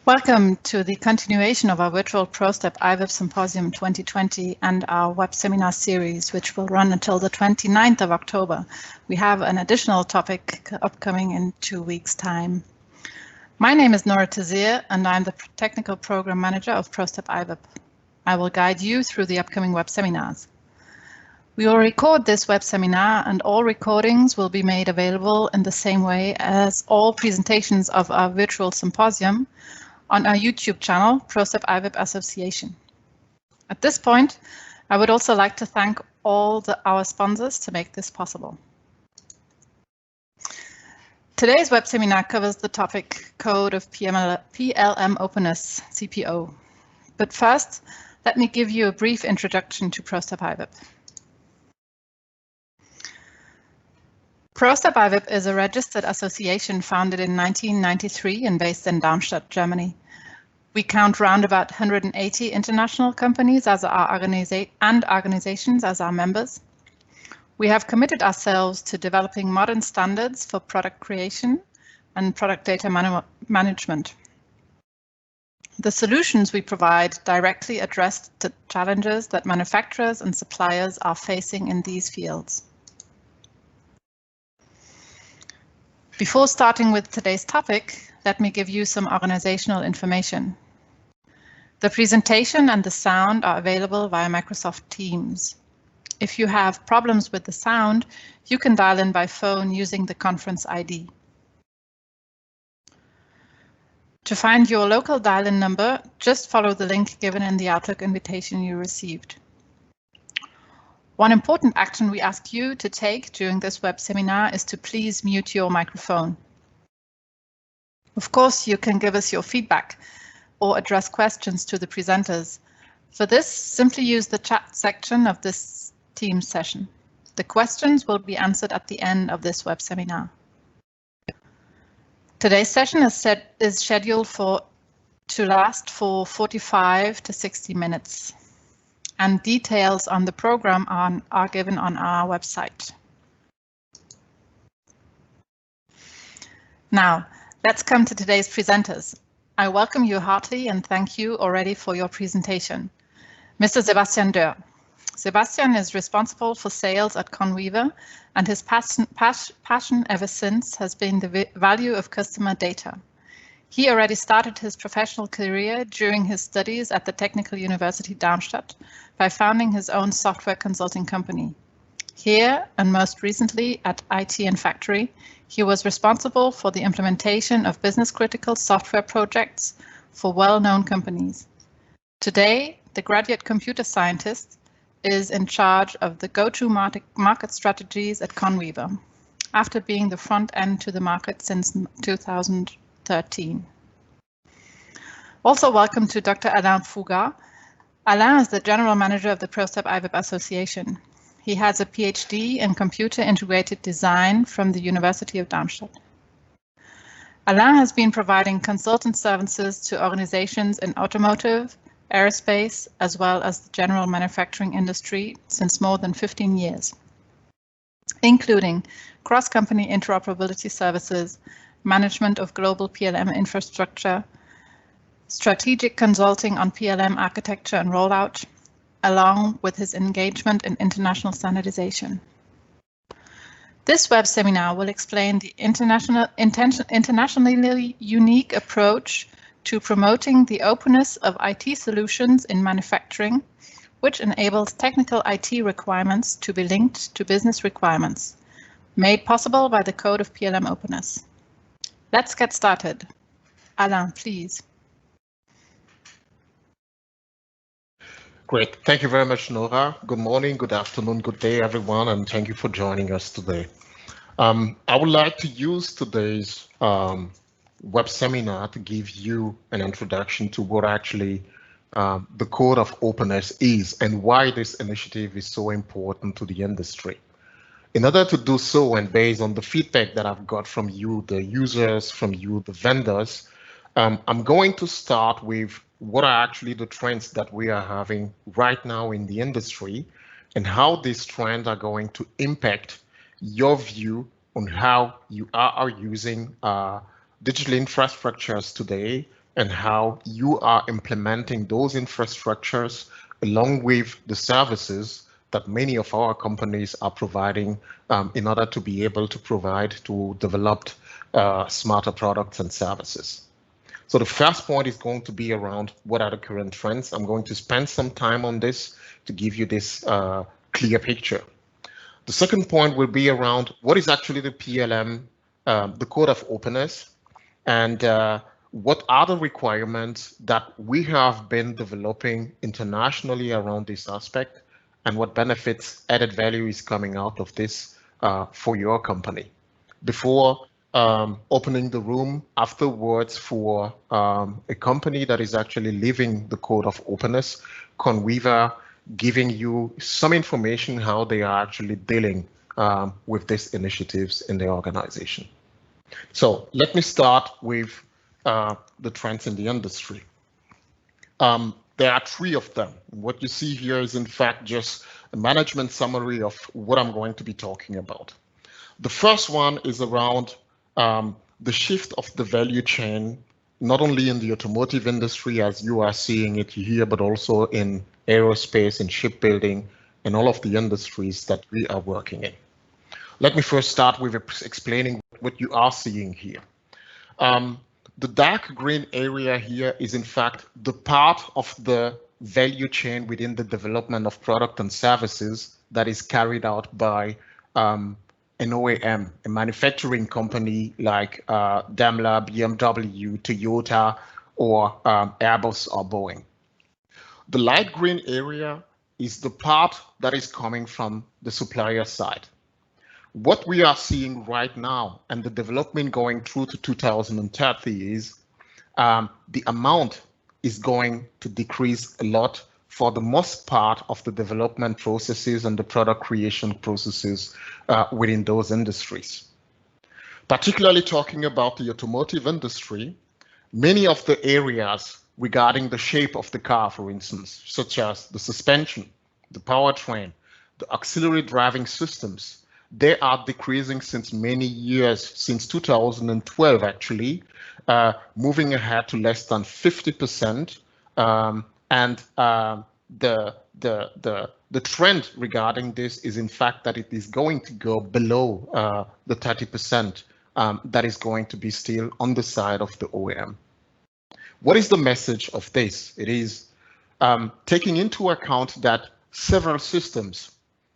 Welcome to the continuation of our virtual prostep ivip Symposium 2020 and our web seminar series, which will run until the 29th of October. We have an additional topic upcoming in 2 weeks' time. My name is Nora Tazir, and I'm the Technical Program Manager of prostep ivip. I will guide you through the upcoming web seminars. We will record this web seminar, and all recordings will be made available in the same way as all presentations of our virtual symposium on our YouTube channel, Prostep ivip Association. At this point, I would also like to thank all our sponsors to make this possible. Today's web seminar covers the topic Code of PLM Openness, CPO. But first, let me give you a brief introduction to Prostep ivip. Prostep ivip is a registered association founded in 1993 and based in Darmstadt, Germany. We count round about 180 international companies as our organizations as our members. We have committed ourselves to developing modern standards for product creation and product data management. The solutions we provide directly address the challenges that manufacturers and suppliers are facing in these fields. Before starting with today's topic, let me give you some organizational information. The presentation and the sound are available via Microsoft Teams. If you have problems with the sound, you can dial in by phone using the conference ID. To find your local dial-in number, just follow the link given in the Outlook invitation you received. One important action we ask you to take during this web seminar is to please mute your microphone. Of course, you can give us your feedback or address questions to the presenters. For this, simply use the chat section of this Teams session. The questions will be answered at the end of this web seminar. Today's session is scheduled to last for 45 to 60 minutes. And details on the program are given on our website. Now, let's come to today's presenters. I welcome you heartily and thank you already for your presentation. Mr. Sebastian Dörr. Sebastian is responsible for sales at Conweaver, and his passion ever since has been the value of customer data. He already started his professional career during his studies at the Technical University Darmstadt by founding his own software consulting company. Here, and most recently at IT and Factory, he was responsible for the implementation of business-critical software projects for well-known companies. Today, the graduate computer scientist is in charge of the go-to-market strategies at Conweaver, after being the front end to the market since 2013. Also welcome to Dr. Alain Fougas. Alain is the General Manager of the Prostep ivip Association. He has a PhD in Computer Integrated Design from the University of Darmstadt. Alain has been providing consultant services to organizations in automotive, aerospace, as well as the general manufacturing industry since more than 15 years, including cross-company interoperability services, management of global PLM infrastructure, strategic consulting on PLM architecture and rollout, along with his engagement in international standardization. This web seminar will explain the internationally unique approach to promoting the openness of IT solutions in manufacturing, which enables technical IT requirements to be linked to business requirements, made possible by the Code of PLM Openness. Let's get started. Alain, please. Great. Thank you very much, Nora. Good morning, good afternoon, good day, everyone, and thank you for joining us today. I would like to use today's web seminar to give you an introduction to what actually the Code of Openness is and why this initiative is so important to the industry. In order to do so, and based on the feedback that I've got from you, the users, from you, the vendors, I'm going to start with what are actually the trends that we are having right now in the industry and how these trends are going to impact your view on how you are using digital infrastructures today and how you are implementing those infrastructures along with the services that many of our companies are providing in order to be able to provide to developed smarter products and services. So the first point is going to be around what are the current trends. I'm going to spend some time on this to give you this clear picture. The second point will be around what is actually the PLM, the Code of Openness, and what are the requirements that we have been developing internationally around this aspect, and what benefits, added value is coming out of this for your company. Before opening the room afterwards for a company that is actually living the Code of Openness, Conweaver, giving you some information how they are actually dealing with these initiatives in the organization. So let me start with the trends in the industry. There are three of them. What you see here is in fact just a management summary of what I'm going to be talking about. The first one is around the shift of the value chain, not only in the automotive industry as you are seeing it here, but also in aerospace and shipbuilding and all of the industries that we are working in. Let me first start with explaining what you are seeing here. The dark green area here is in fact the part of the value chain within the development of product and services that is carried out by an OEM, a manufacturing company like Daimler, BMW, Toyota, or Airbus or Boeing. The light green area is the part that is coming from the supplier side. What we are seeing right now and the development going through to 2030 is the amount is going to decrease a lot for the most part of the development processes and the product creation processes within those industries. Particularly talking about the automotive industry, many of the areas regarding the shape of the car, for instance, such as the suspension, the powertrain, the auxiliary driving systems, they are decreasing since many years, since 2012 actually, moving ahead to less than 50%. And the trend regarding this is in fact that it is going to go below the 30% that is going to be still on the side of the OEM. What is the message of this? It is taking into account that several systems,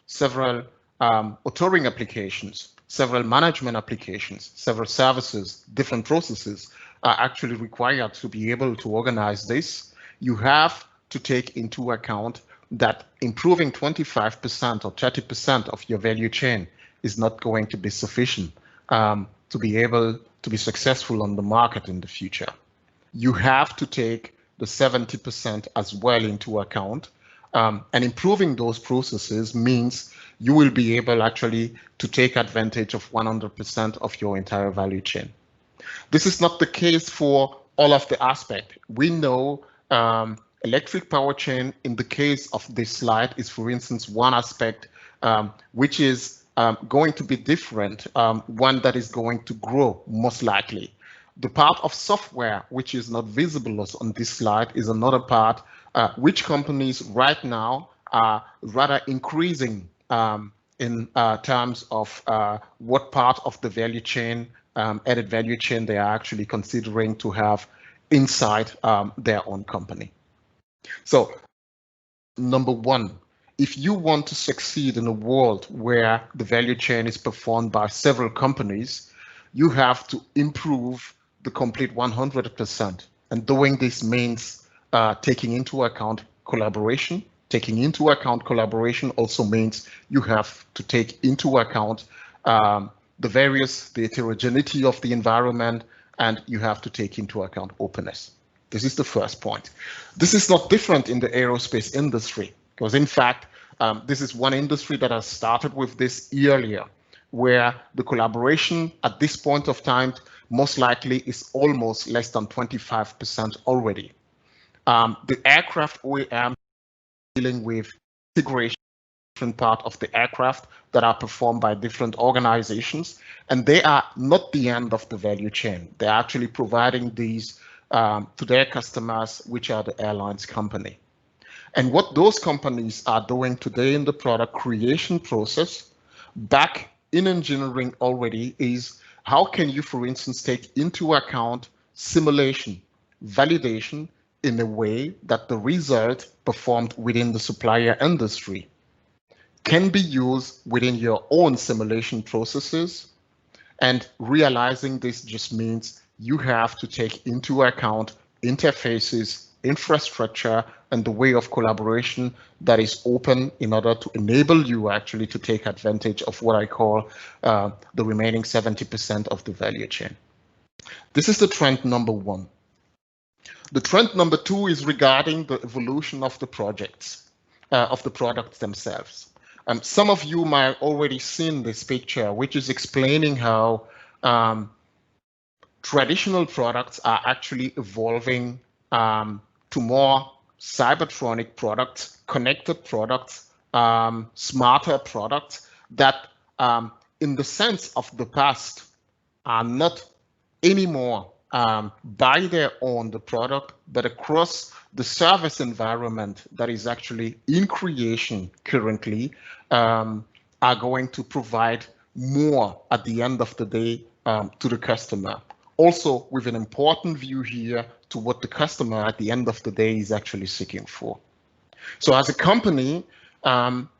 several authoring applications, several management applications, several services, different processes are actually required to be able to organize this. You have to take into account that improving 25% or 30% of your value chain is not going to be sufficient to be able to be successful on the market in the future. You have to take the 70% as well into account. And improving those processes means you will be able actually to take advantage of 100% of your entire value chain. This is not the case for all of the aspects. We know electric power chain in the case of this slide is, for instance, one aspect which is going to be different, one that is going to grow most likely. The part of software which is not visible on this slide is another part which companies right now are rather increasing in terms of what part of the value chain, added value chain, they are actually considering to have inside their own company. So, number one, if you want to succeed in a world where the value chain is performed by several companies, you have to improve the complete 100%. And doing this means taking into account collaboration. Taking into account collaboration also means you have to take into account the heterogeneity of the environment, and you have to take into account openness. This is the first point. This is not different in the aerospace industry, because in fact, this is one industry that has started with this earlier, where the collaboration at this point of time most likely is almost less than 25% already. The aircraft OEM dealing with integration, different part of the aircraft that are performed by different organizations, and they are not the end of the value chain. They're actually providing these to their customers, which are the airlines company. And what those companies are doing today in the product creation process, back in engineering already, is how can you, for instance, take into account simulation, validation in a way that the result performed within the supplier industry can be used within your own simulation processes. And realizing this just means you have to take into account interfaces, infrastructure, and the way of collaboration that is open in order to enable you actually to take advantage of what I call the remaining 70% of the value chain. This is the trend number one. The trend number two is regarding the evolution of the projects, of the products themselves. Some of you might already seen this picture, which is explaining how traditional products are actually evolving to more cybertronic products, connected products, smarter products that in the sense of the past are not anymore by their own the product, but across the service environment that is actually in creation currently are going to provide more at the end of the day to the customer. Also with an important view here to what the customer at the end of the day is actually seeking for. So as a company,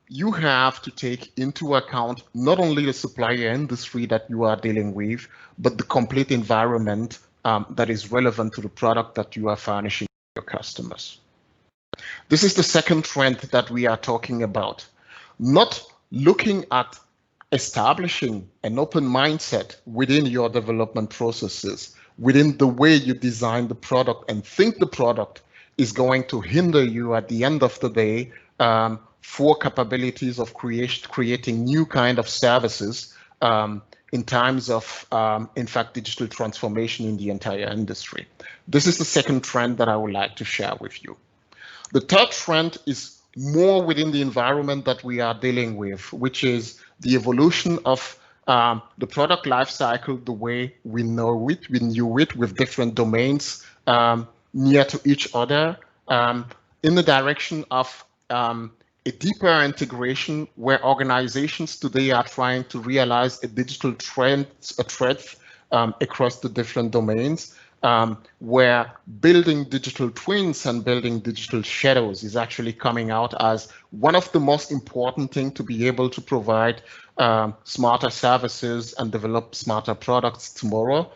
you have to take into account not only the supplier industry that you are dealing with, but the complete environment that is relevant to the product that you are furnishing your customers. This is the second trend that we are talking about. Not looking at establishing an open mindset within your development processes, within the way you design the product and think the product is going to hinder you at the end of the day for capabilities of creating new kind of services in terms of, in fact, digital transformation in the entire industry. This is the second trend that I would like to share with you. The third trend is more within the environment that we are dealing with, which is the evolution of the product lifecycle, the way we know it, we knew it with different domains near to each other, in the direction of a deeper integration where organizations today are trying to realize a digital thread across the different domains, where building digital twins and building digital shadows is actually coming out as one of the most important things to be able to provide smarter services and develop smarter products tomorrow,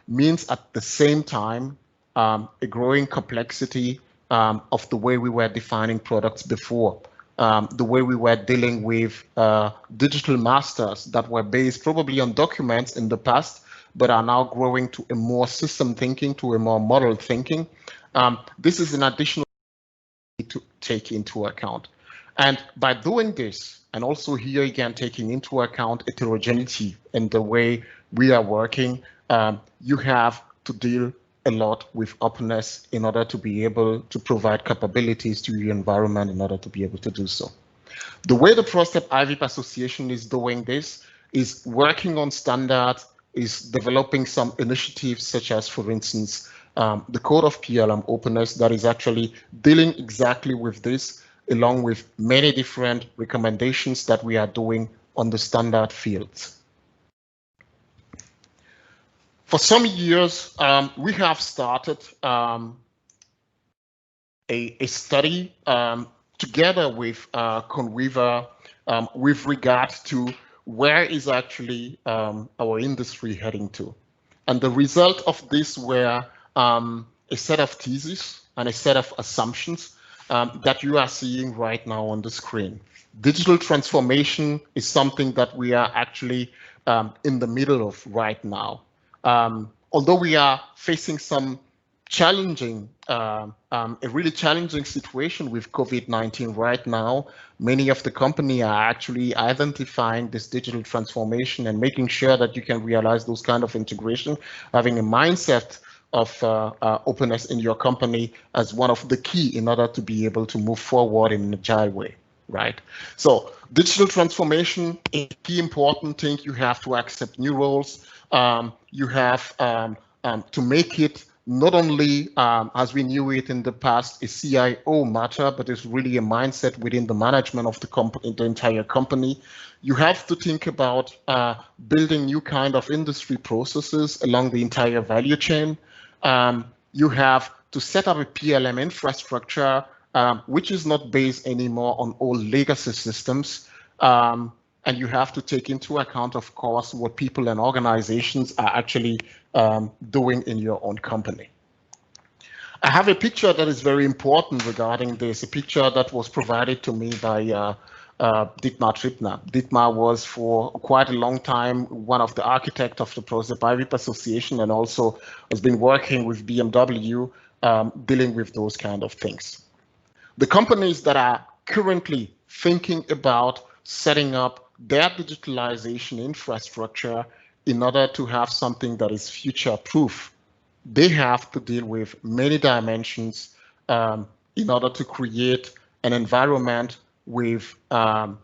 means at the same time a growing complexity of the way we were defining products before, the way we were dealing with digital masters that were based probably on documents in the past, but are now growing to a more system thinking, to a more model thinking. This is an additional to take into account. And by doing this, and also here again taking into account heterogeneity in the way we are working, you have to deal a lot with openness in order to be able to provide capabilities to your environment in order to be able to do so. The way the prostep ivip Association is doing this is working on standards, is developing some initiatives such as, for instance, the Code of Openness that is actually dealing exactly with this, along with many different recommendations that we are doing on the standard fields. For some years, we have started a study together with Conweaver with regard to where is actually our industry heading to. And the result of this were a set of theses and a set of assumptions that you are seeing right now on the screen. Digital transformation is something that we are actually in the middle of right now. Although we are facing some challenging, a really challenging situation with COVID-19 right now, many of the companies are actually identifying this digital transformation and making sure that you can realize those kind of integration, having a mindset of openness in your company as one of the key in order to be able to move forward in an agile way, right? So digital transformation is a key important thing. You have to accept new roles. You have to make it not only as we knew it in the past, a CIO matter, but it's really a mindset within the management of the entire company. You have to think about building new kind of industry processes along the entire value chain. You have to set up a PLM infrastructure, which is not based anymore on old legacy systems. And you have to take into account, of course, what people and organizations are actually doing in your own company. I have a picture that is very important regarding this, a picture that was provided to me by Dietmar Trippner. Dietmar was for quite a long time one of the architects of the prostep ivip Association, and also has been working with BMW dealing with those kind of things. The companies that are currently thinking about setting up their digitalization infrastructure in order to have something that is future-proof, they have to deal with many dimensions in order to create an environment with the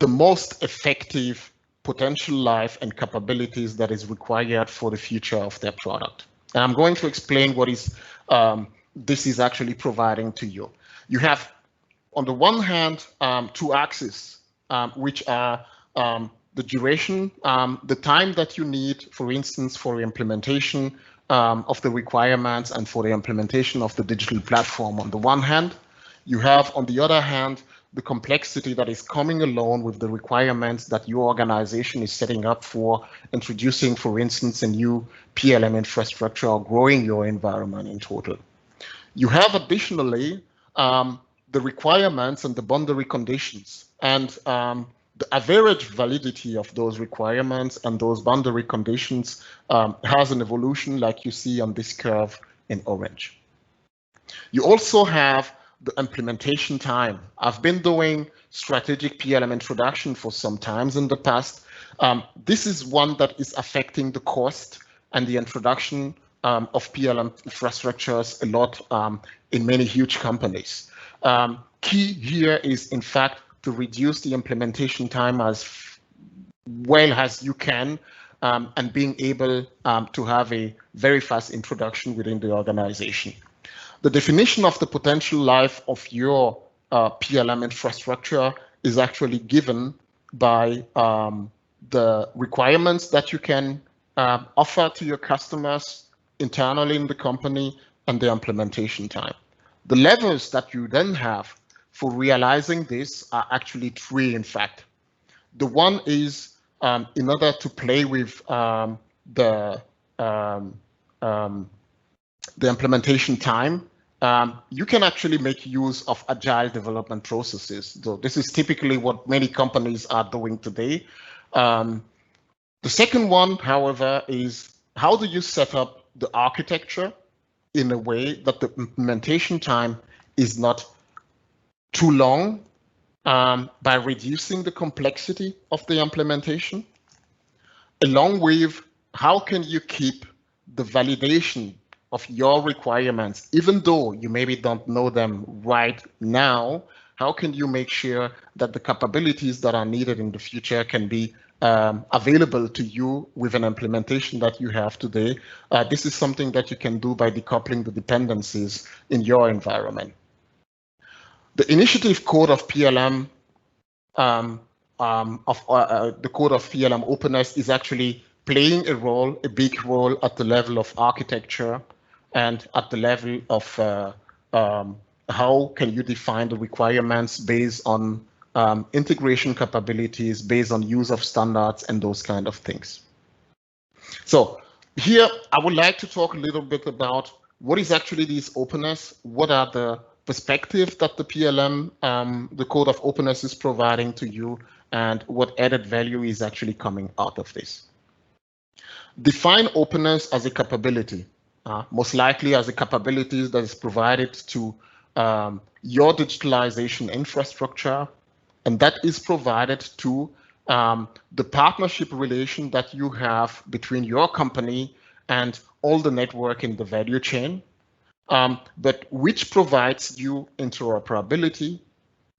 most effective potential life and capabilities that is required for the future of their product. And I'm going to explain what is this is actually providing to you. You have, on the one hand, two axes, which are the duration, the time that you need, for instance, for the implementation of the requirements and for the implementation of the digital platform on the one hand. You have, on the other hand, the complexity that is coming along with the requirements that your organization is setting up for introducing, for instance, a new PLM infrastructure or growing your environment in total. You have additionally the requirements and the boundary conditions, and the average validity of those requirements and those boundary conditions has an evolution like you see on this curve in orange. You also have the implementation time. I've been doing strategic PLM introduction for some times in the past. This is one that is affecting the cost and the introduction of PLM infrastructures a lot in many huge companies. Key here is, in fact, to reduce the implementation time as well as you can, and being able to have a very fast introduction within the organization. The definition of the potential life of your PLM infrastructure is actually given by the requirements that you can offer to your customers internally in the company and the implementation time. The levels that you then have for realizing this are actually three, in fact. The one is in order to play with the implementation time, you can actually make use of agile development processes. So this is typically what many companies are doing today. The second one, however, is how do you set up the architecture in a way that the implementation time is not too long by reducing the complexity of the implementation, along with how can you keep the validation of your requirements, even though you maybe don't know them right now, how can you make sure that the capabilities that are needed in the future can be available to you with an implementation that you have today? This is something that you can do by decoupling the dependencies in your environment. The initiative Code of PLM, the Code of PLM Openness is actually playing a big role at the level of architecture and at the level of how can you define the requirements based on integration capabilities, based on use of standards and those kind of things. So here I would like to talk a little bit about what is actually this openness, what are the perspectives that the PLM, the Code of Openness is providing to you, and what added value is actually coming out of this. Define openness as a capability, most likely as a capability that is provided to your digitalization infrastructure, and that is provided to the partnership relation that you have between your company and all the network in the value chain, but which provides you interoperability,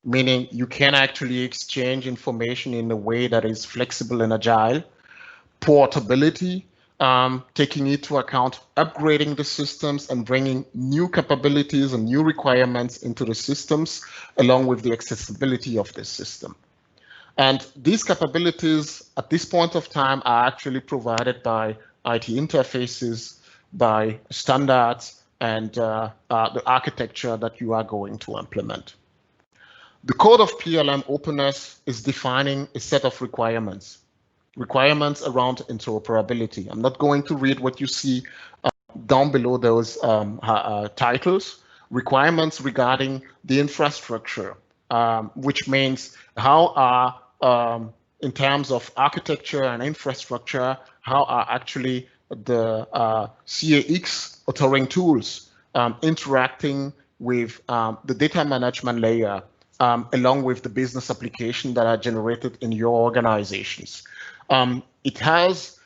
meaning you can actually exchange information in a way that is flexible and agile, portability, taking into account upgrading the systems and bringing new capabilities and new requirements into the systems, along with the accessibility of this system. And these capabilities at this point of time are actually provided by IT interfaces, by standards, and the architecture that you are going to implement. The Code of PLM Openness is defining a set of requirements around interoperability. I'm not going to read what you see down below those titles. Requirements regarding the infrastructure, which means how are, in terms of architecture and infrastructure, how are actually the CAX authoring tools interacting with the data management layer, along with the business application that are generated in your organizations. It has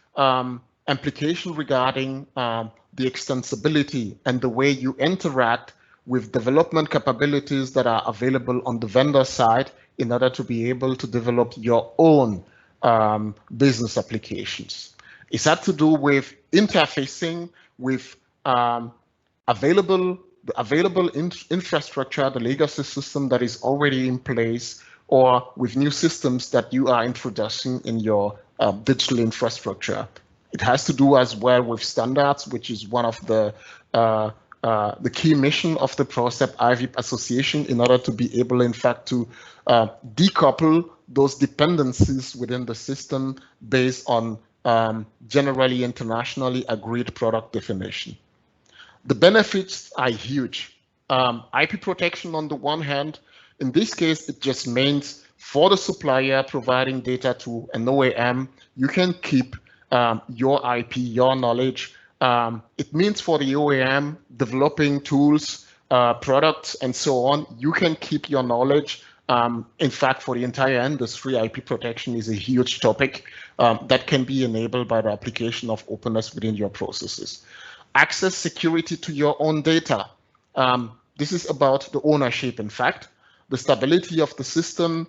implication regarding the extensibility and the way you interact with development capabilities that are available on the vendor side in order to be able to develop your own business applications. It's had to do with interfacing with available infrastructure, the legacy system that is already in place, or with new systems that you are introducing in your digital infrastructure. It has to do as well with standards, which is one of the key mission of the prostep ivip association, in order to be able, in fact, to decouple those dependencies within the system based on generally internationally agreed product definition. The benefits are huge. IP protection on the one hand. In this case, it just means for the supplier providing data to an OEM, you can keep your IP, your knowledge. It means for the OEM developing tools, products, and so on, you can keep your knowledge. In fact, for the entire industry, IP protection is a huge topic that can be enabled by the application of openness within your processes. Access security to your own data. This is about the ownership, in fact, the stability of the system,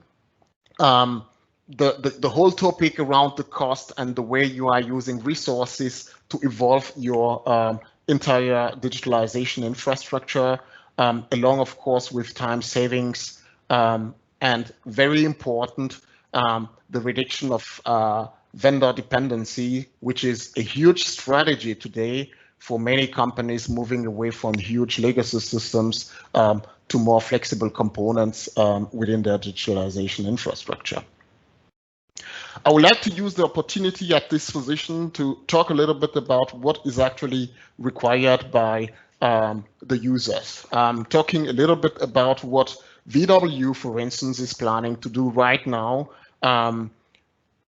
the whole topic around the cost and the way you are using resources to evolve your entire digitalization infrastructure, along, of course, with time savings, and very important, the reduction of vendor dependency, which is a huge strategy today for many companies moving away from huge legacy systems to more flexible components within their digitalization infrastructure. I would like to use the opportunity at this position to talk a little bit about what is actually required by the users. Talking a little bit about what VW, for instance, is planning to do right now,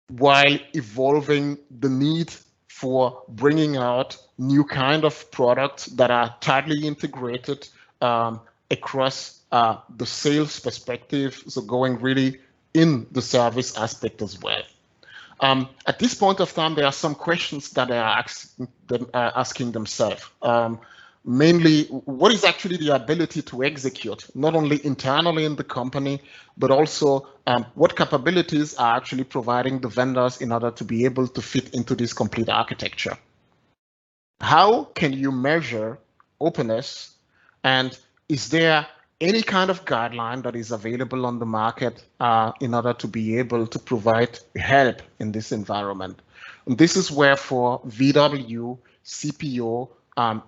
while evolving the need for bringing out new kind of products that are tightly integrated across the sales perspective, so going really in the service aspect as well. At this point of time, there are some questions that they are asking themselves. Mainly, what is actually the ability to execute, not only internally in the company, but also what capabilities are actually providing the vendors in order to be able to fit into this complete architecture? How can you measure openness, and is there any kind of guideline that is available on the market in order to be able to provide help in this environment? And this is where for VW, CPO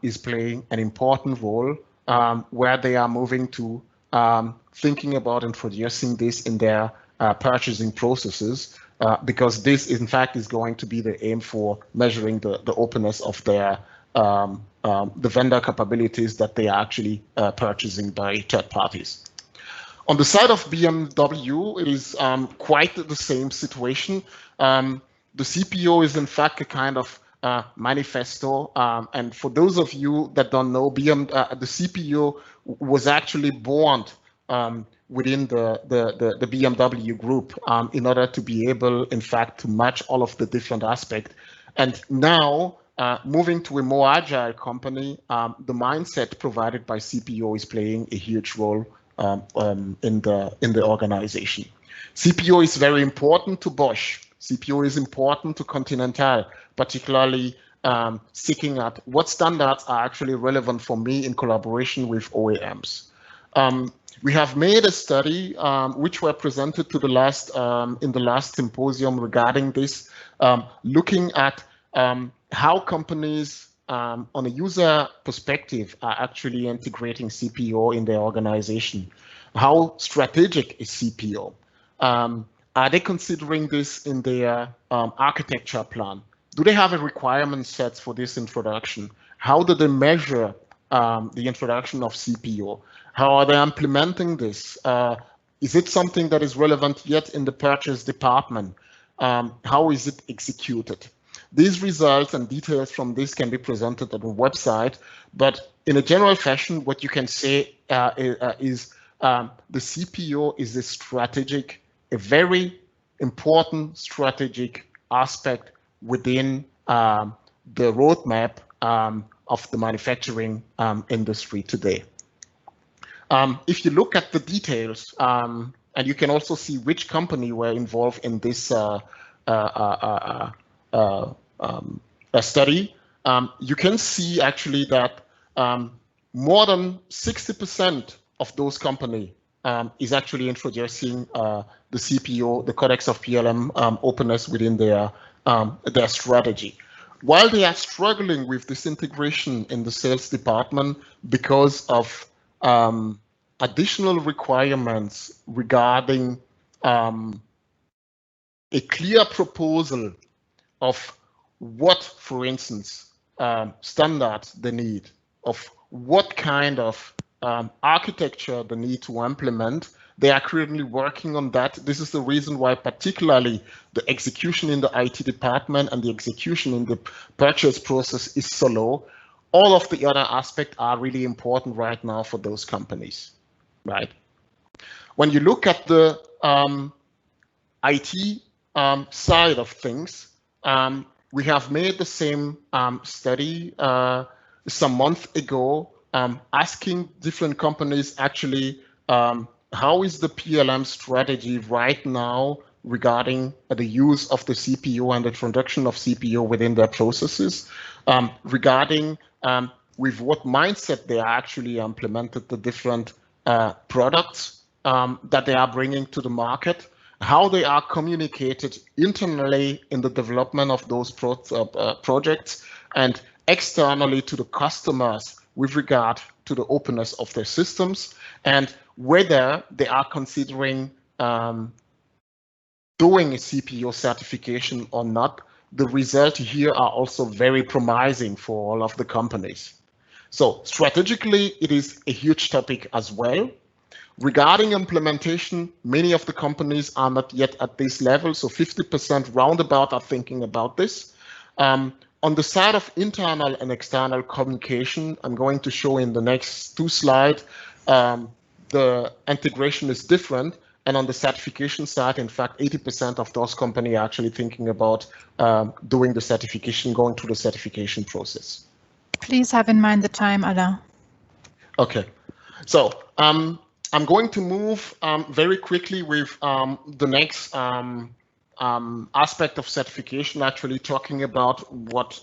is playing an important role, where they are moving to thinking about introducing this in their purchasing processes, because this in fact is going to be the aim for measuring the openness of their the vendor capabilities that they are actually purchasing by third parties. On the side of BMW, it is quite the same situation. The CPO is in fact a kind of manifesto, and for those of you that don't know, the CPO was actually born within the BMW group in order to be able, in fact, to match all of the different aspects. And now, moving to a more agile company, the mindset provided by CPO is playing a huge role in the organization. CPO is very important to Bosch. CPO is important to Continental, particularly seeking at what standards are actually relevant for me in collaboration with OEMs. We have made a study which were presented to the last in the last symposium regarding this, looking at how companies on a user perspective are actually integrating CPO in their organization. How strategic is CPO? Are they considering this in their architecture plan? Do they have a requirement set for this introduction? How do they measure the introduction of CPO? How are they implementing this? Is it something that is relevant yet in the purchase department? How is it executed? These results and details from this can be presented on the website, but in a general fashion, what you can say is the CPO is a very important strategic aspect within the roadmap of the manufacturing industry today. If you look at the details, and you can also see which company were involved in this study, you can see actually that more than 60% of those companies is actually introducing the CPO, the Codex of PLM openness within their strategy. While they are struggling with this integration in the sales department because of additional requirements regarding a clear proposal of what, for instance, standards they need, of what kind of architecture they need to implement. They are currently working on that. This is the reason why particularly the execution in the IT department and the execution in the purchase process is so low. All of the other aspects are really important right now for those companies, right? When you look at the IT side of things, we have made the same study some months ago, asking different companies actually, how is the PLM strategy right now regarding the use of the CPO and the introduction of CPO within their processes, regarding with what mindset they are actually implemented the different products that they are bringing to the market, how they are communicated internally in the development of those projects, and externally to the customers with regard to the openness of their systems, and whether they are considering doing a CPO certification or not. The results here are also very promising for all of the companies. So strategically, it is a huge topic as well. Regarding implementation, many of the companies are not yet at this level, so 50% roundabout are thinking about this. On the side of internal and external communication, I'm going to show in the next two slides, the integration is different. And on the certification side, in fact, 80% of those companies are actually thinking about doing the certification, going through the certification process. Please have in mind the time, Alain. Okay, so I'm going to move very quickly with the next aspect of certification, actually talking about what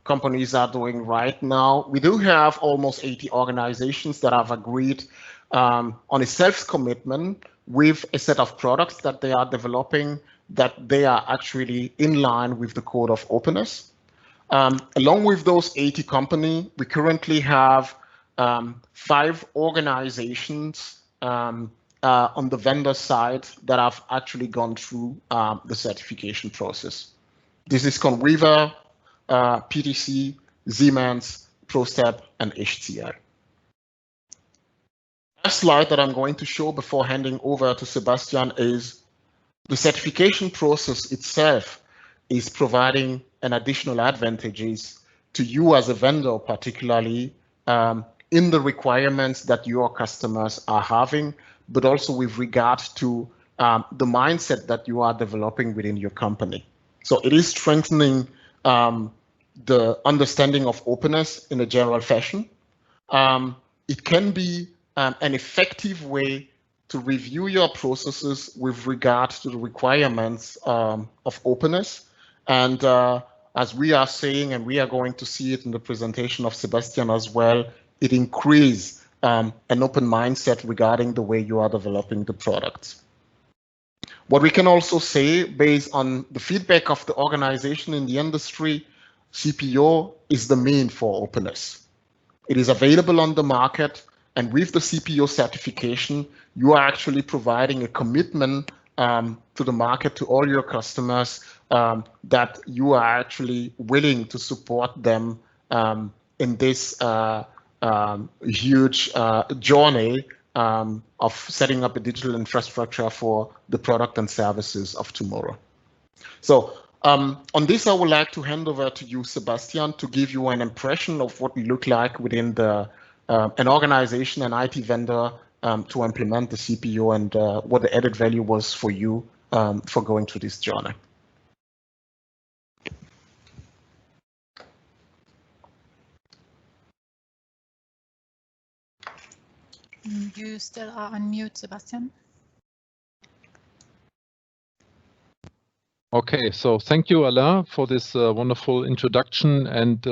companies are doing right now. We do have almost 80 organizations that have agreed on a self-commitment with a set of products that they are developing, that they are actually in line with the Code of Openness. Along with those 80 companies, we currently have 5 organizations on the vendor side that have actually gone through the certification process. This is Conweaver, PTC, Siemens, prostep, and HCL. The slide that I'm going to show before handing over to Sebastian is the certification process itself is providing an additional advantages to you as a vendor, particularly in the requirements that your customers are having, but also with regard to the mindset that you are developing within your company. So it is strengthening the understanding of openness in a general fashion. It can be an effective way to review your processes with regard to the requirements of openness, and as we are saying, and we are going to see it in the presentation of Sebastian as well, it increases an open mindset regarding the way you are developing the products. What we can also say, based on the feedback of the organization in the industry, CPO is the main for openness. It is available on the market, and with the CPO certification, you are actually providing a commitment to the market, to all your customers, that you are actually willing to support them in this huge journey of setting up a digital infrastructure for the product and services of tomorrow. So on this, I would like to hand over to you, Sebastian, to give you an impression of what we look like within the an organization, an IT vendor, to implement the CPO, and what the added value was for you for going through this journey. You still are on mute, Sebastian. Okay, so thank you, Alain, for this wonderful introduction. And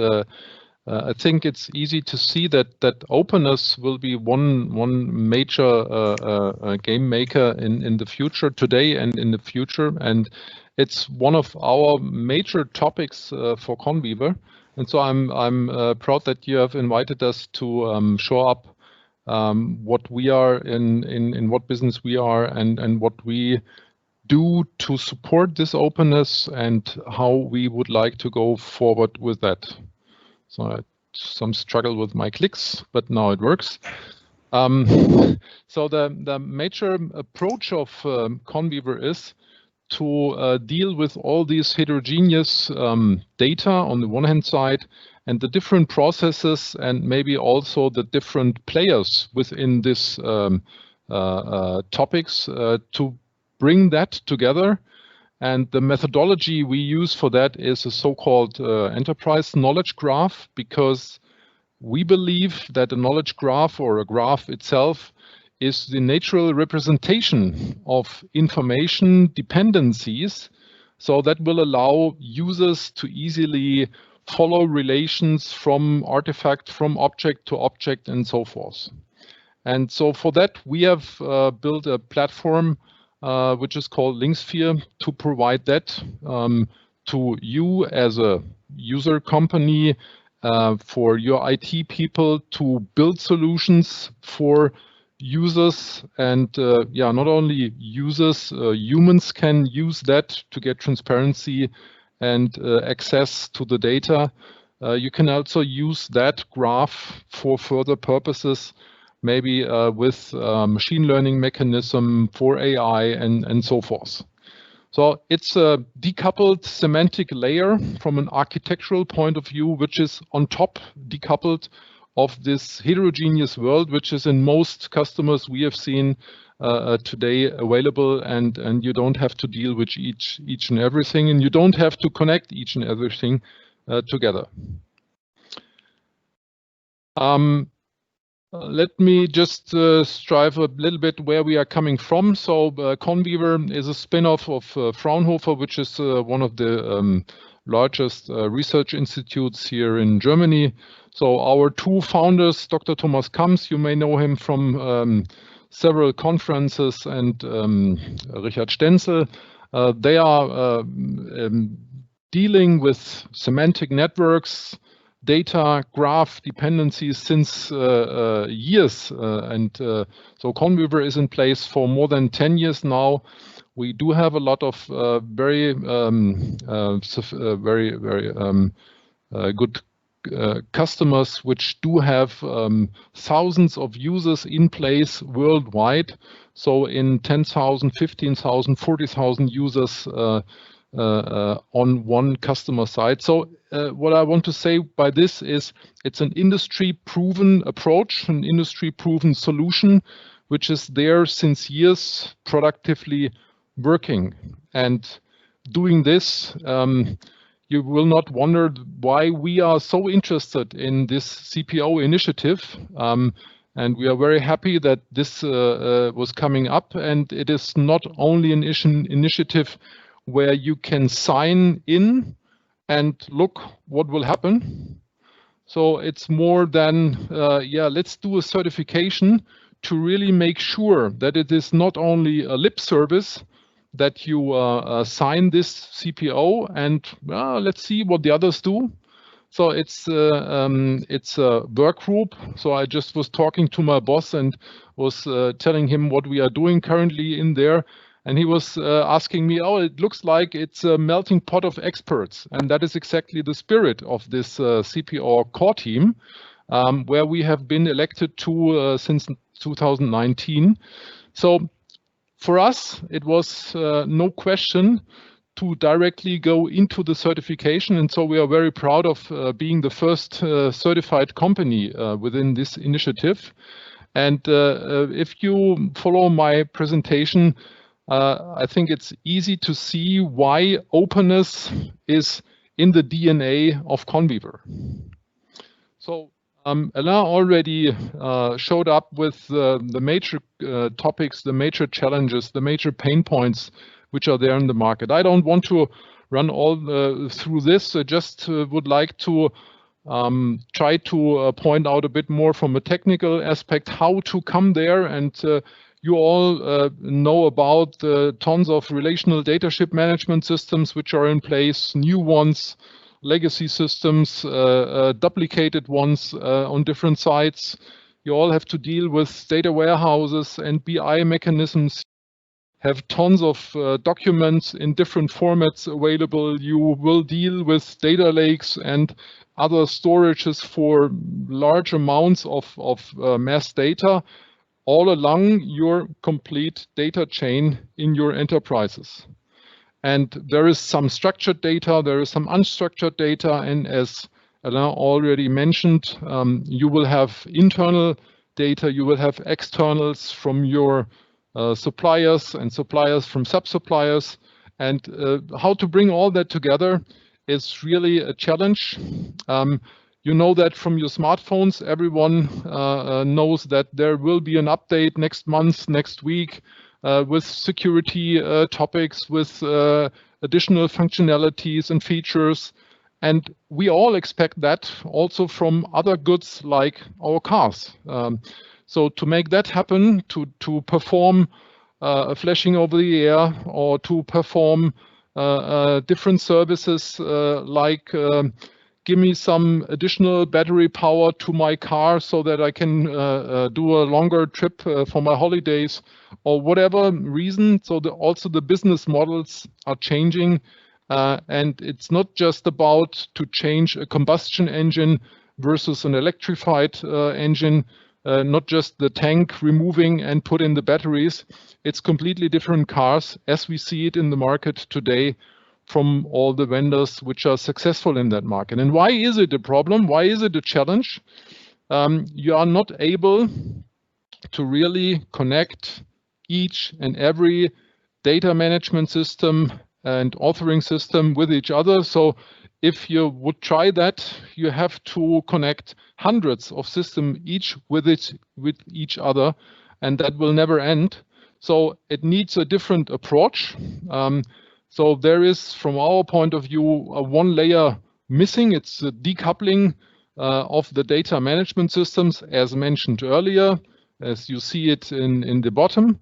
I think it's easy to see that openness will be one major game maker in the future, today and in the future. And it's one of our major topics for Conweaver. And so I'm proud that you have invited us to show up what we are in what business we are, and what we do to support this openness, and how we would like to go forward with that. So I had some struggle with my clicks, but now it works. So the major approach of Conweaver is to deal with all these heterogeneous data on the one hand side, and the different processes, and maybe also the different players within this topics, to bring that together. And the methodology we use for that is a so-called enterprise knowledge graph, because we believe that a knowledge graph, or a graph itself, is the natural representation of information dependencies. So that will allow users to easily follow relations from artifact, from object to object, and so forth. And so for that, we have built a platform which is called Linksphere, to provide that to you as a user company, for your IT people to build solutions for users. And yeah, not only users, humans can use that to get transparency and access to the data. You can also use that graph for further purposes, maybe with machine learning mechanism for AI and so forth. So it's a decoupled semantic layer from an architectural point of view, which is on top, decoupled, of this heterogeneous world, which is in most customers we have seen today available, and you don't have to deal with each and everything, and you don't have to connect each and everything together. Let me just strive a little bit where we are coming from. So Conweaver is a spin-off of Fraunhofer, which is one of the largest research institutes here in Germany. So our two founders, Dr. Thomas Kamps, you may know him from several conferences, and Richard Stenzel, they are dealing with semantic networks, data, graph dependencies since years. And so Conweaver is in place for more than 10 years now. We do have a lot of very good customers, which do have thousands of users in place worldwide. So in 10,000, 15,000, 40,000 users on one customer side. So what I want to say by this is it's an industry-proven approach, an industry-proven solution, which is there since years, productively working. And doing this, you will not wonder why we are so interested in this CPO initiative. And we are very happy that this was coming up. And it is not only an initiative where you can sign in and look what will happen. So it's more than, yeah, let's do a certification to really make sure that it is not only a lip service, that you sign this CPO and let's see what the others do. So it's a work group. So I just was talking to my boss and was telling him what we are doing currently in there. And he was asking me, oh, it looks like it's a melting pot of experts. And that is exactly the spirit of this CPO core team, where we have been elected to since 2019. So for us, it was no question to directly go into the certification. And so we are very proud of being the first certified company within this initiative. And if you follow my presentation, I think it's easy to see why openness is in the DNA of Conweaver. So Alain already showed up with the major topics, the major challenges, the major pain points which are there in the market. I don't want to run all through this. I just would like to try to point out a bit more from a technical aspect how to come there. And you all know about the tons of relational data ship management systems which are in place, new ones, legacy systems, duplicated ones on different sites. You all have to deal with data warehouses and BI mechanisms, have tons of documents in different formats available. You will deal with data lakes and other storages for large amounts of mass data all along your complete data chain in your enterprises. And there is some structured data, there is some unstructured data, and as Alain already mentioned, you will have internal data, you will have externals from your suppliers and suppliers from sub-suppliers. And how to bring all that together is really a challenge. You know that from your smartphones. Everyone knows that there will be an update next month, next week, with security topics, with additional functionalities and features. And we all expect that also from other goods like our cars. So to make that happen, to perform a flashing over the air, or to perform different services like give me some additional battery power to my car so that I can do a longer trip for my holidays, or whatever reason. So also the business models are changing. And it's not just about to change a combustion engine versus an electrified engine, not just the tank removing and put in the batteries. It's completely different cars as we see it in the market today from all the vendors which are successful in that market. And why is it a problem? Why is it a challenge? You are not able to really connect each and every data management system and authoring system with each other. So if you would try that, you have to connect hundreds of systems each with each other, and that will never end. So it needs a different approach. So there is, from our point of view, one layer missing. It's the decoupling of the data management systems, as mentioned earlier, as you see it in the bottom.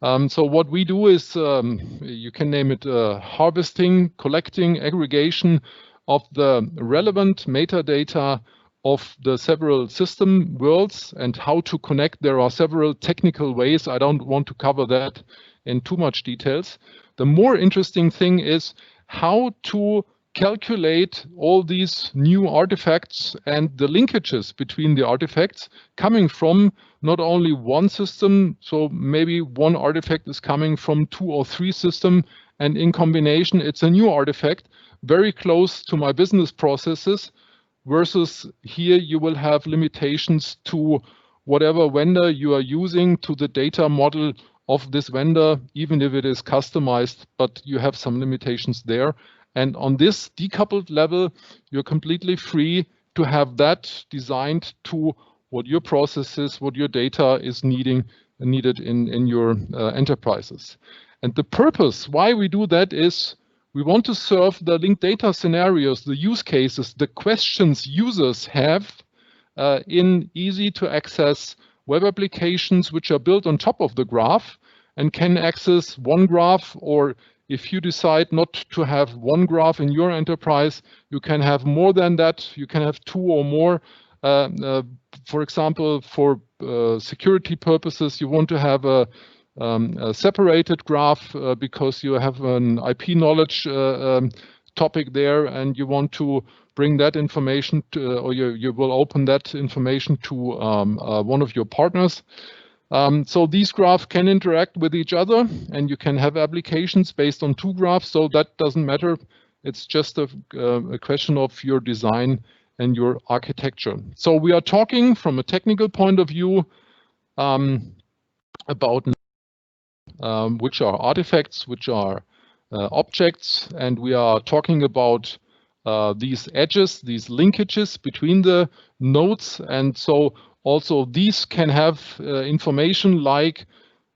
So what we do is, you can name it harvesting, collecting, aggregation of the relevant metadata of the several system worlds and how to connect. There are several technical ways. I don't want to cover that in too much details. The more interesting thing is how to calculate all these new artifacts and the linkages between the artifacts coming from not only one system, so maybe one artifact is coming from 2 or 3 systems, and in combination it's a new artifact very close to my business processes, versus here you will have limitations to whatever vendor you are using, to the data model of this vendor, even if it is customized, but you have some limitations there. And on this decoupled level, you're completely free to have that designed to what your processes, what your data is needed in your enterprises. And the purpose why we do that is we want to serve the linked data scenarios, the use cases, the questions users have in easy to access web applications which are built on top of the graph and can access one graph, or if you decide not to have one graph in your enterprise, you can have more than that. You can have two or more. For example, for security purposes, you want to have a separated graph because you have an IP knowledge topic there, and you want to bring that information to, or you will open that information to one of your partners. So these graphs can interact with each other, and you can have applications based on two graphs. So that doesn't matter. It's just a question of your design and your architecture. So we are talking from a technical point of view about which are artifacts, which are objects, and we are talking about these edges, these linkages between the nodes. And so also these can have information like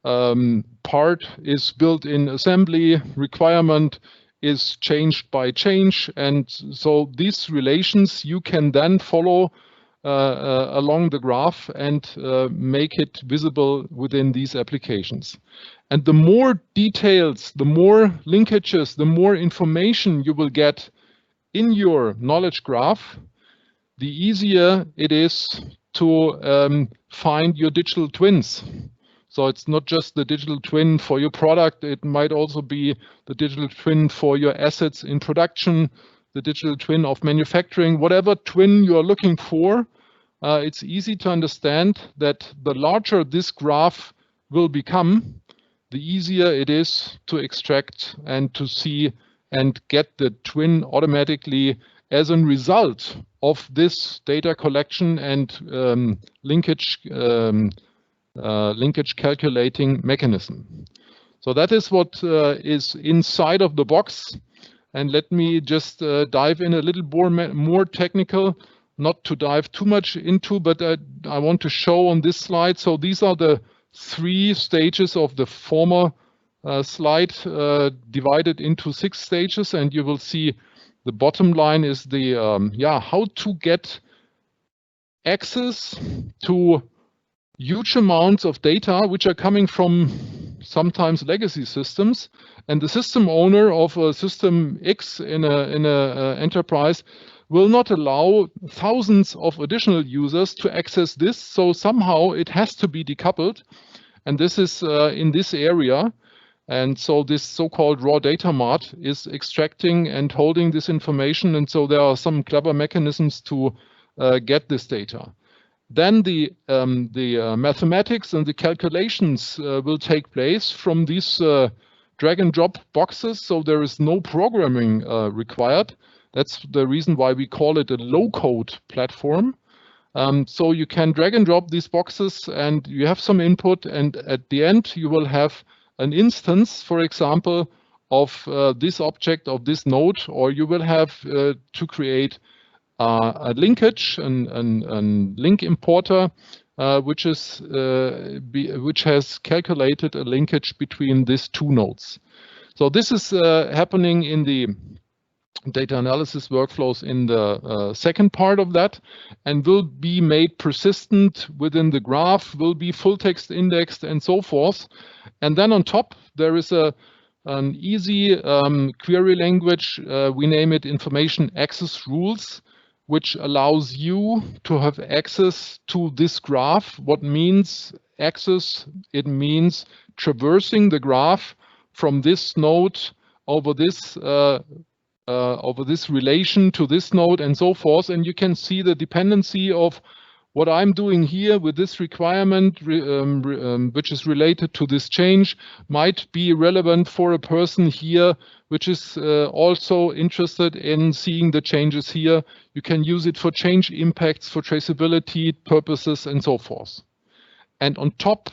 part is built in assembly, requirement is changed by change. And so these relations you can then follow along the graph and make it visible within these applications. And the more details, the more linkages, the more information you will get in your knowledge graph, the easier it is to find your digital twins. So it's not just the digital twin for your product, it might also be the digital twin for your assets in production, the digital twin of manufacturing, whatever twin you are looking for. It's easy to understand that the larger this graph will become, the easier it is to extract and to see and get the twin automatically as a result of this data collection and linkage calculating mechanism. So that is what is inside of the box. And let me just dive in a little more technical, not to dive too much into, but I want to show on this slide. So these are the 3 stages of the former slide divided into 6 stages, and you will see the bottom line is the how to get access to huge amounts of data which are coming from sometimes legacy systems, and the system owner of a system X in a enterprise will not allow thousands of additional users to access this. So somehow it has to be decoupled, and this is in this area. And so this so-called raw data mart is extracting and holding this information. And so there are some clever mechanisms to get this data. Then the mathematics and the calculations will take place from these drag and drop boxes. So there is no programming required. That's the reason why we call it a low-code platform. So you can drag and drop these boxes and you have some input, and at the end you will have an instance, for example, of this object of this node, or you will have to create a linkage and link importer, which has calculated a linkage between these 2 nodes. So this is happening in the data analysis workflows in the second part of that, and will be made persistent within the graph, will be full text indexed and so forth. And then on top, there is an easy query language. We name it information access rules, which allows you to have access to this graph. What means access? It means traversing the graph from this node over this relation to this node and so forth. And you can see the dependency of what I'm doing here with this requirement, which is related to this change, might be relevant for a person here, which is also interested in seeing the changes here. You can use it for change impacts, for traceability purposes, and so forth. And on top,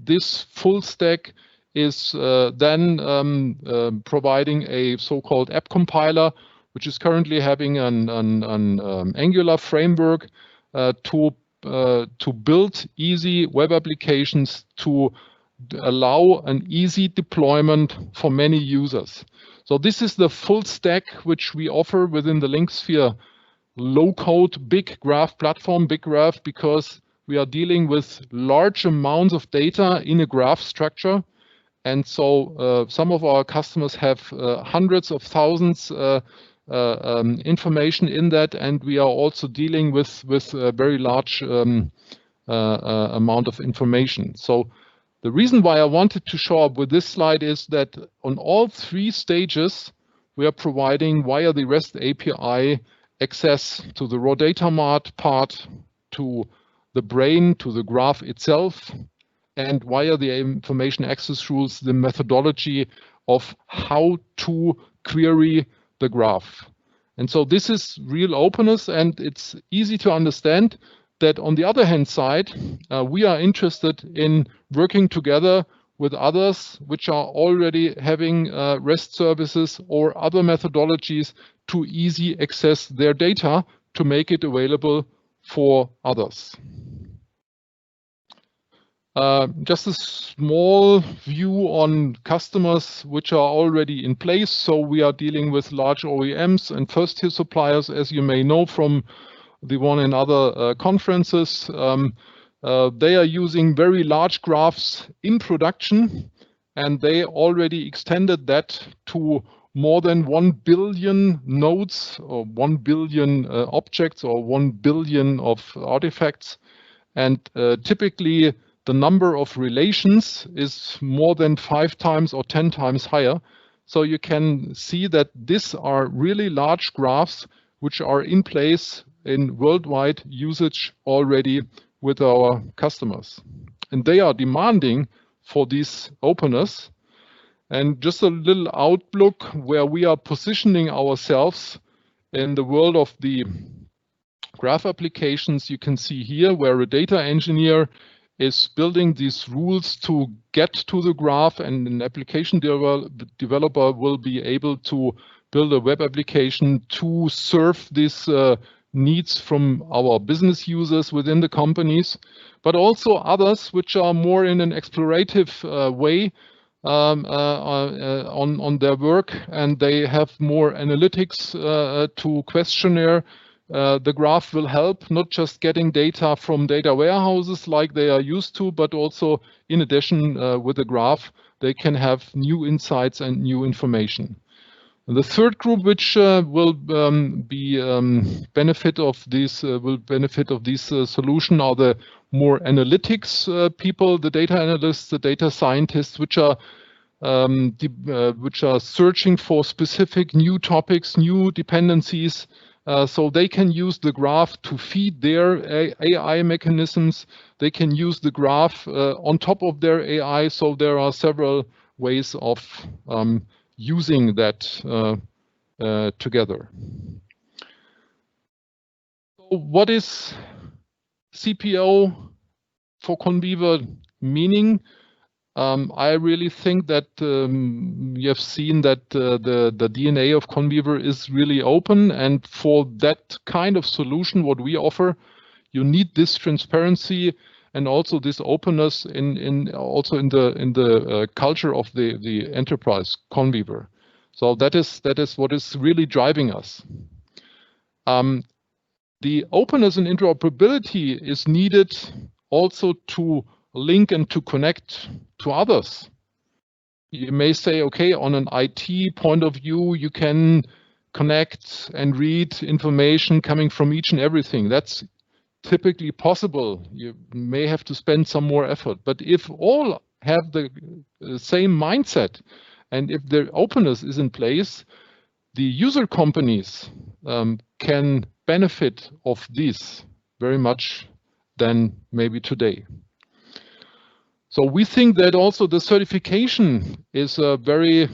this full stack is then providing a so-called app compiler, which is currently having an Angular framework to build easy web applications to allow an easy deployment for many users. So this is the full stack which we offer within the LinkSphere low-code big graph platform, big graph, because we are dealing with large amounts of data in a graph structure. And so some of our customers have hundreds of thousands information in that, and we are also dealing with a very large amount of information. So the reason why I wanted to show up with this slide is that on all three stages, we are providing via the REST API access to the raw data mart part, to the brain, to the graph itself, and via the information access rules, the methodology of how to query the graph. And so this is real openness, and it's easy to understand that on the other hand side, we are interested in working together with others which are already having REST services or other methodologies to easy access their data to make it available for others. Just a small view on customers which are already in place. So we are dealing with large OEMs and first-tier suppliers, as you may know from the one and other conferences. They are using very large graphs in production, and they already extended that to more than 1 billion nodes, or 1 billion objects, or 1 billion of artifacts. And typically, the number of relations is more than 5 times or 10 times higher. So you can see that these are really large graphs which are in place in worldwide usage already with our customers. And they are demanding for this openness. And just a little outlook where we are positioning ourselves in the world of the graph applications. You can see here where a data engineer is building these rules to get to the graph, and an application developer will be able to build a web application to serve these needs from our business users within the companies, but also others which are more in an explorative way on their work, and they have more analytics to questionnaire. The graph will help not just getting data from data warehouses like they are used to, but also in addition with the graph, they can have new insights and new information. And the third group which will benefit of this solution are the more analytics people, the data analysts, the data scientists, which are searching for specific new topics, new dependencies. So they can use the graph to feed their AI mechanisms. They can use the graph on top of their AI. So there are several ways of using that together. So what is CPO for Conweaver meaning? I really think that you have seen that the DNA of Conweaver is really open, and for that kind of solution, what we offer, you need this transparency and also this openness in the culture of the enterprise Conweaver. So that is what is really driving us. The openness and interoperability is needed also to link and to connect to others. You may say, okay, on an IT point of view, you can connect and read information coming from each and everything. That's typically possible. You may have to spend some more effort. But if all have the same mindset, and if the openness is in place, the user companies can benefit of this very much than maybe today. So we think that also the certification is a very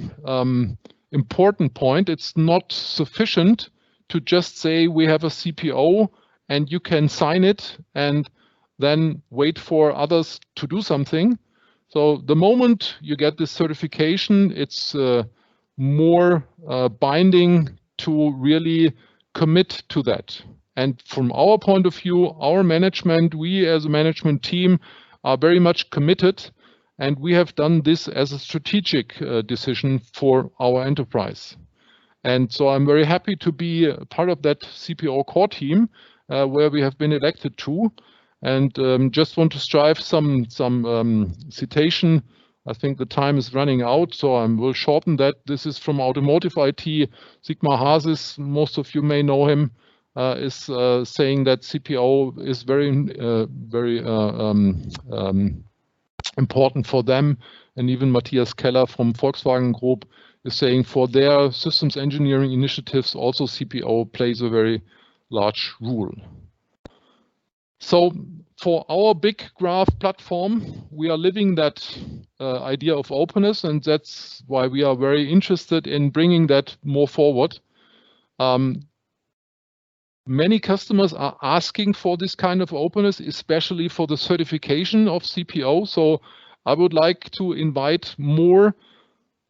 important point. It's not sufficient to just say we have a CPO and you can sign it and then wait for others to do something. So the moment you get this certification, it's more binding to really commit to that. And from our point of view, our management, we as a management team are very much committed, And we have done this as a strategic decision for our enterprise. And so I'm very happy to be part of that CPO core team where we have been elected to. And just want to strive some citation. I think the time is running out, so I will shorten that. This is from Automotive IT. Sigmar Hasis, most of you may know him, is saying that CPO is very important for them. And even Matthias Keller from Volkswagen Group is saying for their systems engineering initiatives, also CPO plays a very large role. So for our big graph platform, we are living that idea of openness, and that's why we are very interested in bringing that more forward. Many customers are asking for this kind of openness, especially for the certification of CPO. So I would like to invite more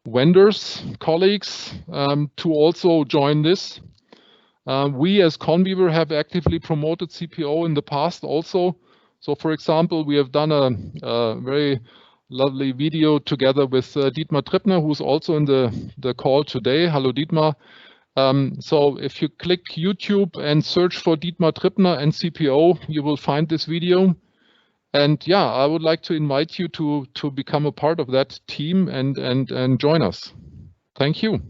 vendors, colleagues, to also join this. We as Conweaver have actively promoted CPO in the past also. So for example, we have done a very lovely video together with Dietmar Trippner, who's also in the call today. Hello, Dietmar. So if you click YouTube and search for Dietmar Trippner and CPO, you will find this video. And yeah, I would like to invite you to become a part of that team and join us. Thank you.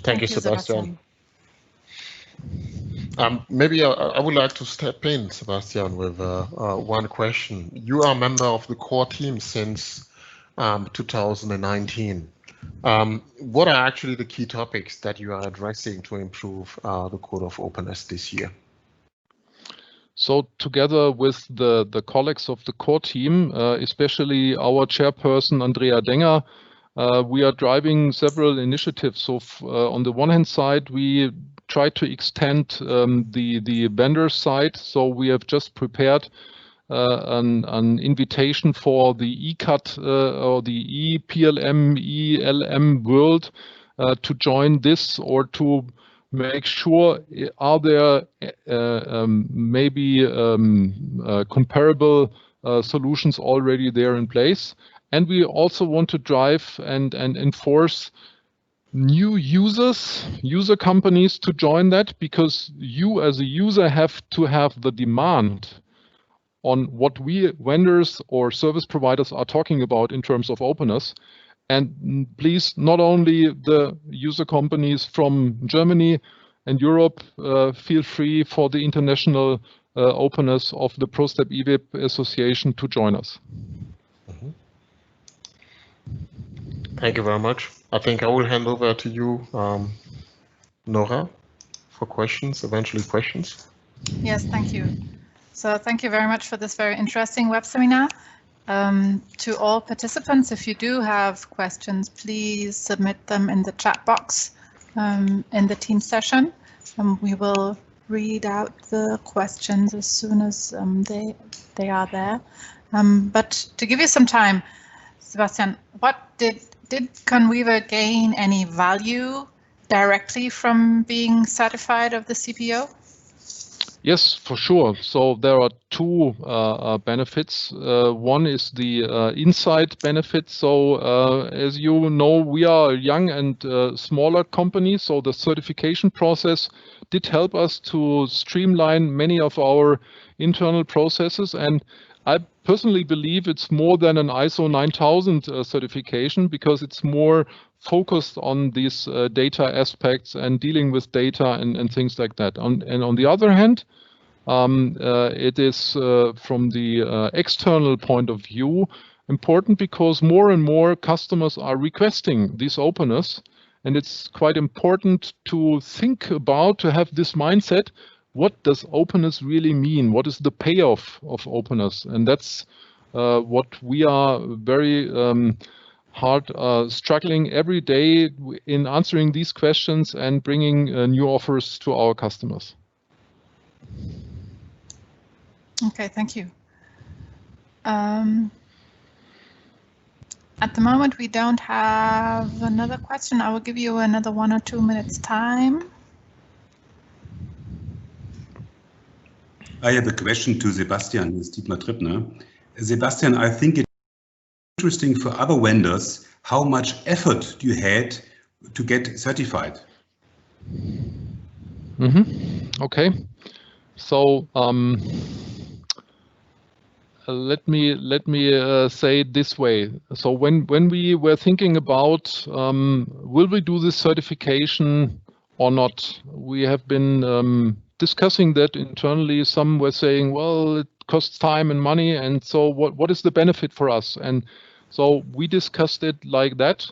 Thank you, Sebastian. Maybe I would like to step in, Sebastian, with one question. You are a member of the core team since 2019. What are actually the key topics that you are addressing to improve the Code of Openness this year? So together with the colleagues of the core team, especially our chairperson, Andrea Denger, we are driving several initiatives. So on the one hand side, we try to extend the vendor side. So we have just prepared an invitation for the ECAT or the EPLM, ELM world to join this or to make sure are there maybe comparable solutions already there in place. And we also want to drive and enforce new user companies to join that, because you as a user have to have the demand on what we vendors or service providers are talking about in terms of openness. And please, not only the user companies from Germany and Europe, feel free for the international openness of the prostep ivip association to join us. Mm-hmm. Thank you very much. I think I will hand over to you, Nora, for questions, eventually questions. Yes, thank you. So thank you very much for this very interesting web seminar. To all participants, if you do have questions, please submit them in the chat box in the team session. We will read out the questions as soon as they are there. But to give you some time, Sebastian, what did Conweaver gain any value directly from being certified of the CPO? Yes, for sure. So there are two benefits. One is the insight benefit. So as you know, we are a young and smaller company. So the certification process did help us to streamline many of our internal processes. And I personally believe it's more than an ISO 9000 certification, because it's more focused on these data aspects and dealing with data and things like that. And on the other hand, it is from the external point of view important, because more and more customers are requesting this openness, and it's quite important to think about, to have this mindset. What does openness really mean? What is the payoff of openness? And that's what we are very hard struggling every day in answering these questions and bringing new offers to our customers. Okay, thank you. At the moment, we don't have another question. I will give you another 1 or 2 minutes time. I have a question to Sebastian, Dietmar Trippner. Sebastian, I think it's interesting for other vendors, how much effort you had to get certified. Okay, so let me say it this way. So when we were thinking about will we do this certification or not, we have been discussing that internally. Some were saying, well, it costs time and money, and so what is the benefit for us? And so we discussed it like that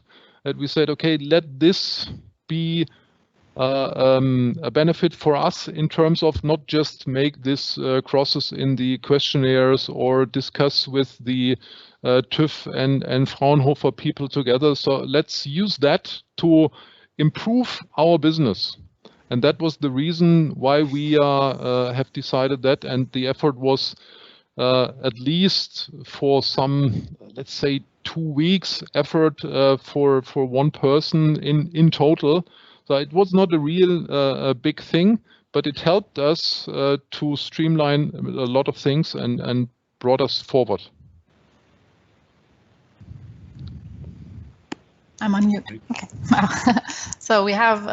we said, okay, let this be a benefit for us in terms of not just make this crosses in the questionnaires or discuss with the TÜV and Fraunhofer people together. So let's use that to improve our business. And that was the reason why we have decided that, and the effort was at least for some, let's say, 2 weeks effort for one person in total. So it was not a real big thing, but it helped us to streamline a lot of things and brought us forward. I'm on mute. Okay. So we have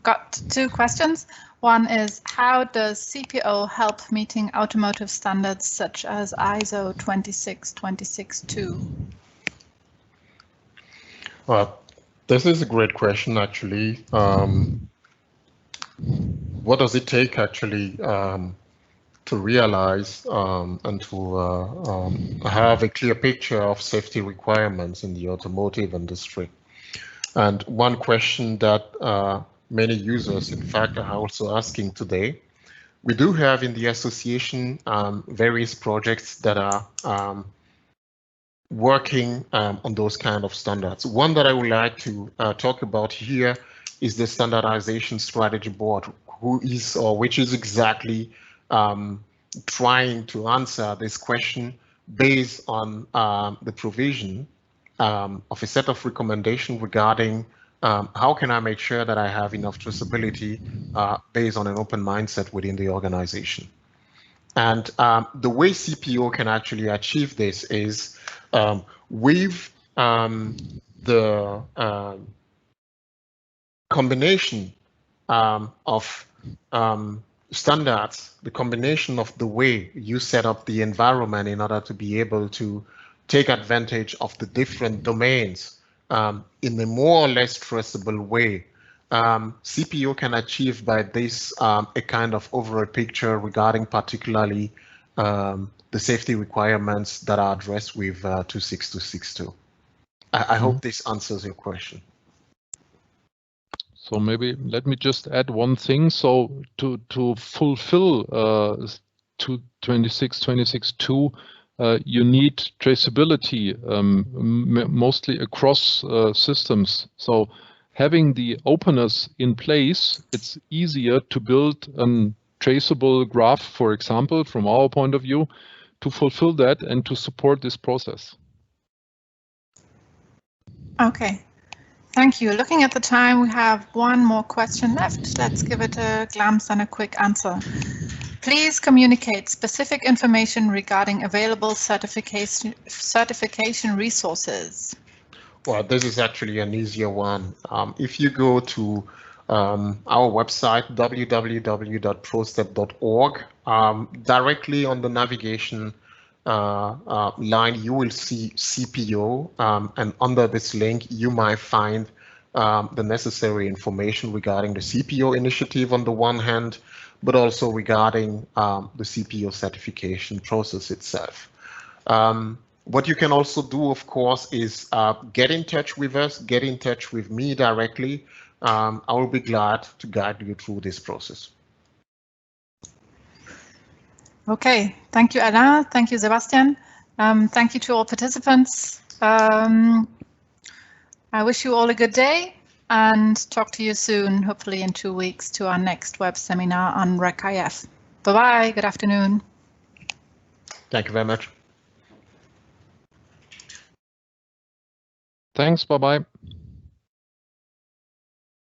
got 2 questions. One is, how does CPO help meeting automotive standards such as ISO 26262? Well, this is a great question, actually. What does it take, actually, to realize and to have a clear picture of safety requirements in the automotive industry? And one question that many users, in fact, are also asking today. We do have in the association various projects that are working on those kind of standards. One that I would like to talk about here is the standardization strategy board, which is exactly trying to answer this question based on the provision of a set of recommendations regarding how can I make sure that I have enough traceability based on an open mindset within the organization. And the way CPO can actually achieve this is with the combination of standards, the combination of the way you set up the environment in order to be able to take advantage of the different domains in a more or less traceable way. CPO can achieve by this a kind of overall picture regarding particularly the safety requirements that are addressed with 26262. I hope this answers your question. So maybe let me just add one thing. So to fulfill 26262, you need traceability mostly across systems. So having the openness in place, it's easier to build a traceable graph, for example, from our point of view, to fulfill that and to support this process. Okay, thank you. Looking at the time, we have one more question left. Let's give it a glance and a quick answer. Please communicate specific information regarding available certification resources. Well, this is actually an easier one. If you go to our website, www.prostep.org, directly on the navigation line, you will see CPO, and under this link, you might find the necessary information regarding the CPO initiative on the one hand, but also regarding the CPO certification process itself. What you can also do, of course, is get in touch with us, get in touch with me directly. I will be glad to guide you through this process. Okay, thank you, Alain. Thank you, Sebastian. Thank you to all participants. I wish you all a good day and talk to you soon, hopefully in 2 weeks, to our next web seminar on RecIF. Bye-bye, good afternoon. Thank you very much. Thanks, bye-bye.